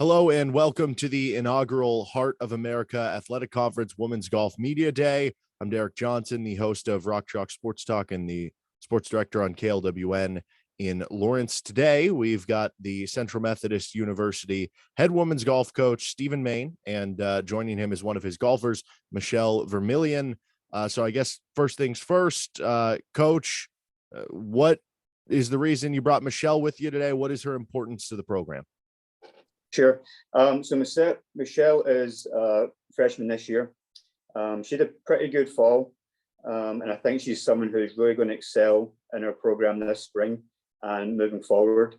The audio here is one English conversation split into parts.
Hello and welcome to the inaugural Heart of America Athletic Conference Women's Golf Media Day. I'm Derek Johnson, the host of Rock Chalk Sports Talk and the sports director on KLWN in Lawrence. Today, we've got the Central Methodist University head women's golf coach, Stephen Main, and joining him is one of his golfers, Michelle Vermillion. So I guess first things first, Coach, what is the reason you brought Michelle with you today? What is her importance to the program? Sure. So Michelle is a freshman this year. She had a pretty good fall, and I think she's someone who's really going to excel in our program this spring and moving forward.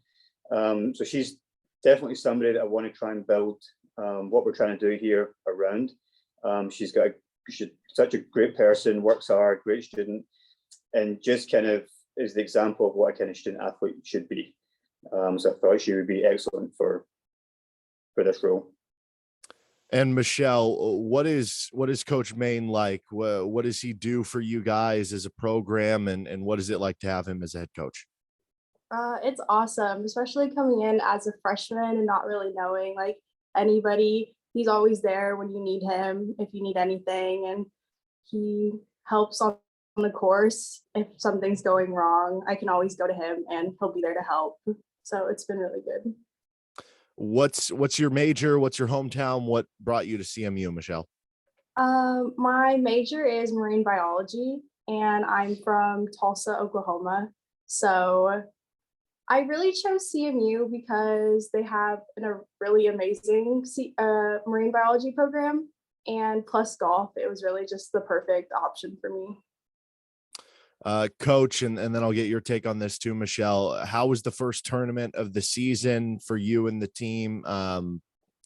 So she's definitely somebody that I want to try and build what we're trying to do here around. She's such a great person, works hard, great student, and just kind of is the example of what a kind of student athlete should be. So I thought she would be excellent for this role. And Michelle, what is Coach Main like? What does he do for you guys as a program, and what is it like to have him as a head coach? It's awesome, especially coming in as a freshman and not really knowing like anybody. He's always there when you need him, if you need anything, and he helps on the course. If something's going wrong, I can always go to him and he'll be there to help. So it's been really good. What's your major? What's your hometown? What brought you to CMU, Michelle? My major is marine biology, and I'm from Tulsa, Oklahoma. So I really chose CMU because they have a really amazing marine biology program, and plus golf. It was really just the perfect option for me. Coach, and then I'll get your take on this too, Michelle. How was the first tournament of the season for you and the team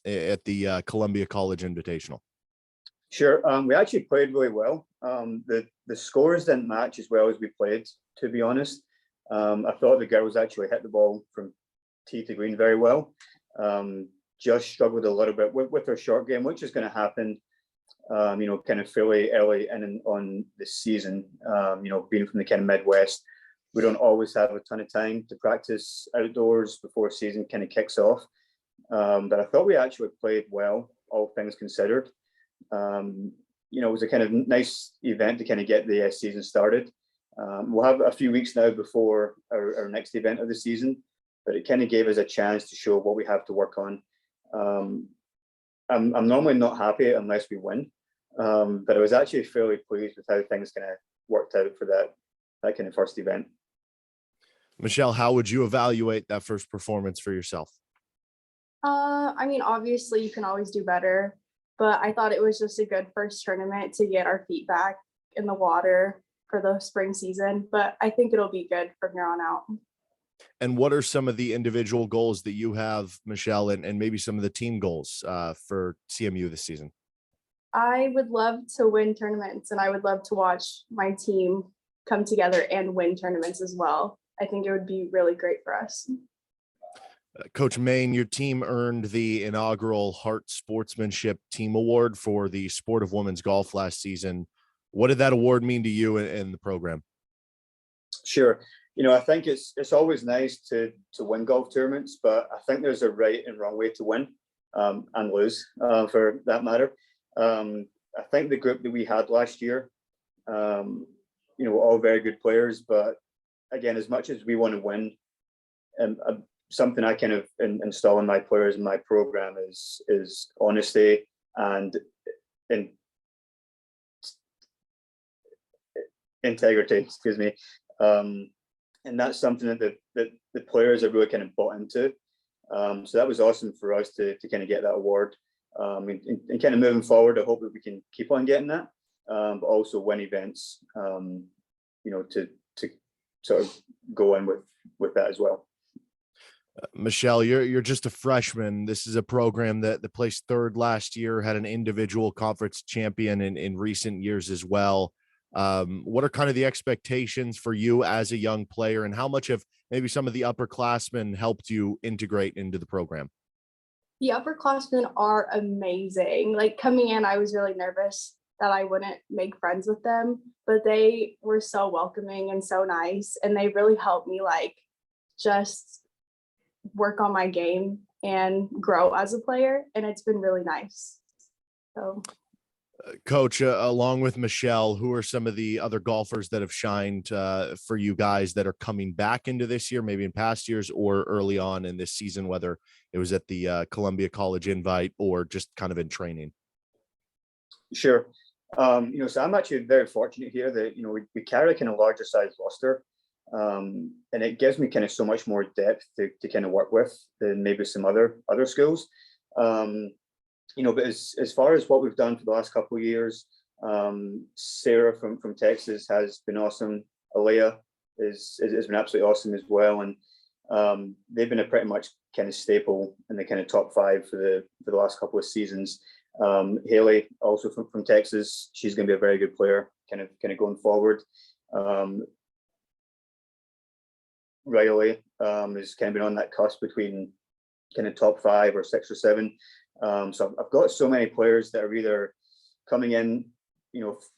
at the Columbia College Invitational? Sure. We actually played really well. The scores didn't match as well as we played, to be honest. I thought the girls actually hit the ball from tee to green very well. Just struggled a little bit with their short game, which is going to happen kind of fairly early on the season. Being from the kind of Midwest, we don't always have a ton of time to practice outdoors before season kind of kicks off. But I thought we actually played well, all things considered. It was a kind of nice event to kind of get the season started. We'll have a few weeks now before our next event of the season, but it kind of gave us a chance to show what we have to work on. I'm normally not happy unless we win. But I was actually fairly pleased with how things kind of worked out for that kind of first event. Michelle, how would you evaluate that first performance for yourself? Obviously you can always do better, but I thought it was just a good first tournament to get our feet back in the water for the spring season, but I think it'll be good from here on out. And what are some of the individual goals that you have, Michelle, and maybe some of the team goals for CMU this season? I would love to win tournaments, and I would love to watch my team come together and win tournaments as well. I think it would be really great for us. Coach Main, your team earned the inaugural Hart Sportsmanship Team Award for the sport of women's golf last season. What did that award mean to you in the program? Sure. I think it's always nice to win golf tournaments, but I think there's a right and wrong way to win and lose for that matter. I think the group that we had last year, all very good players, but again, as much as we want to win, something I kind of install in my players in my program is honesty and integrity, excuse me. And that's something that the players are really kind of bought into. So that was awesome for us to kind of get that award. And kind of moving forward, I hope that we can keep on getting that, but also win events, to sort of go in with that as well. Michelle, you're just a freshman. This is a program that placed third last year, had an individual conference champion in recent years as well. What are kind of the expectations for you as a young player, and how much have maybe some of the upperclassmen helped you integrate into the program? The upperclassmen are amazing. Like coming in, I was really nervous that I wouldn't make friends with them, but they were so welcoming and so nice, and they really helped me like just work on my game and grow as a player. And it's been really nice. So. Coach, along with Michelle, who are some of the other golfers that have shined for you guys that are coming back into this year, maybe in past years or early on in this season, whether it was at the Columbia College Invite or just kind of in training? Sure. So I'm actually very fortunate here that, we carry kind of larger size roster. And it gives me kind of so much more depth to kind of work with than maybe some other schools. But as far as what we've done for the last couple of years, Sarah from Texas has been awesome. Alea has been absolutely awesome as well. And they've been a pretty much kind of staple in the kind of top 5 for the last couple of seasons. Haley, also from Texas, she's going to be a very good player kind of going forward. Riley has kind of been on that cusp between kind of top 5 or 6 or 7. So I've got so many players that are either coming in,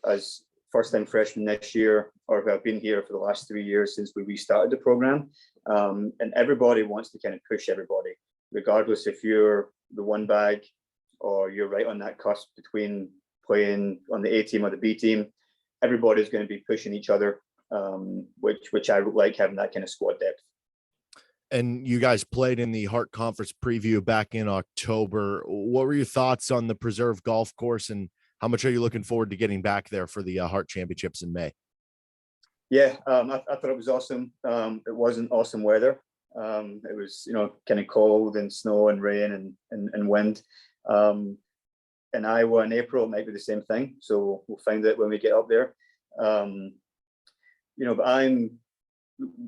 as first-time freshmen this year, or who have been here for the last 3 years since we restarted the program. And everybody wants to kind of push everybody, regardless if you're the one bag or you're right on that cusp between playing on the A team or the B team. Everybody's going to be pushing each other, which I like, having that kind of squad depth. And you guys played in the Hart Conference preview back in October. What were your thoughts on the preserve golf course, and how much are you looking forward to getting back there for the Hart Championships in May? Yeah, I thought it was awesome. It wasn't awesome weather. It was, kind of cold and snow and rain and wind. In Iowa in April, it might be the same thing. So we'll find out when we get up there. But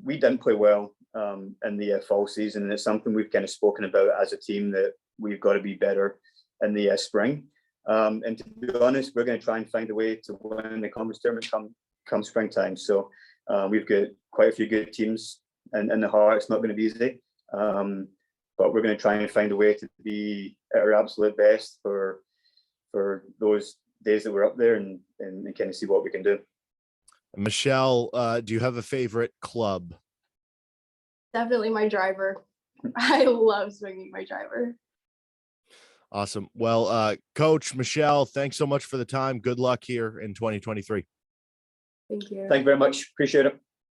we didn't play well in the fall season, and it's something we've kind of spoken about as a team, that we've got to be better in the spring. And to be honest, we're going to try and find a way to win the conference tournament come springtime. So we've got quite a few good teams in the Heart. It's not going to be easy, but we're going to try and find a way to be at our absolute best for those days that we're up there, and kind of see what we can do. Michelle, do you have a favorite club? Definitely my driver. I love swinging my driver. Awesome. Well, Coach, Michelle, thanks so much for the time. Good luck here in 2023. Thank you. Thank you very much. Appreciate it.